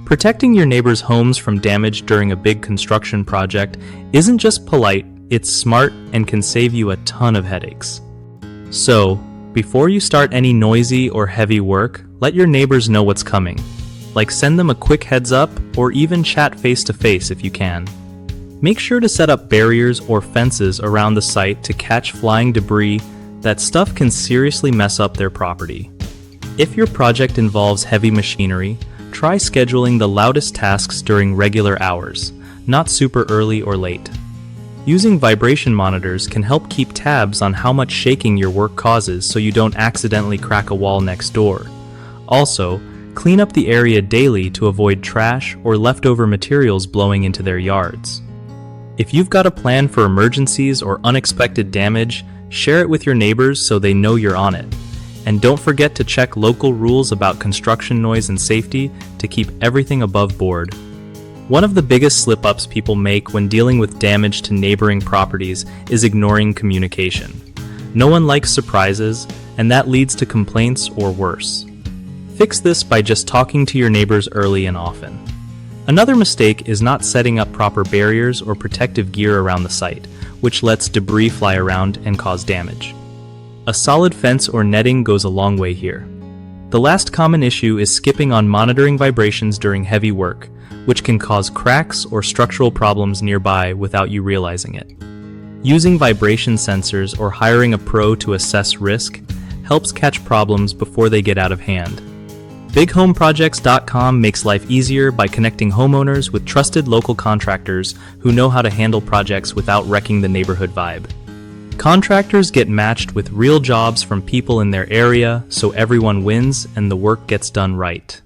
Protecting your neighbors' homes from damage during a big construction project isn't just polite, it's smart and can save you a ton of headaches. So, before you start any noisy or heavy work, let your neighbors know what's coming. Like send them a quick heads up or even chat face to face if you can. Make sure to set up barriers or fences around the site to catch flying debris. That stuff can seriously mess up their property. If your project involves heavy machinery, try scheduling the loudest tasks during regular hours, not super early or late. Using vibration monitors can help keep tabs on how much shaking your work causes so you don't accidentally crack a wall next door. Also, clean up the area daily to avoid trash or leftover materials blowing into their yards. If you've got a plan for emergencies or unexpected damage, share it with your neighbors so they know you're on it. And don't forget to check local rules about construction noise and safety to keep everything above board. One of the biggest slip-ups people make when dealing with damage to neighboring properties is ignoring communication. No one likes surprises, and that leads to complaints or worse. Fix this by just talking to your neighbors early and often. Another mistake is not setting up proper barriers or protective gear around the site, which lets debris fly around and cause damage. A solid fence or netting goes a long way here. The last common issue is skipping on monitoring vibrations during heavy work, which can cause cracks or structural problems nearby without you realizing it. Using vibration sensors or hiring a pro to assess risk helps catch problems before they get out of hand. BigHomeProjects.com makes life easier by connecting homeowners with trusted local contractors who know how to handle projects without wrecking the neighborhood vibe. Contractors get matched with real jobs from people in their area, so everyone wins and the work gets done right.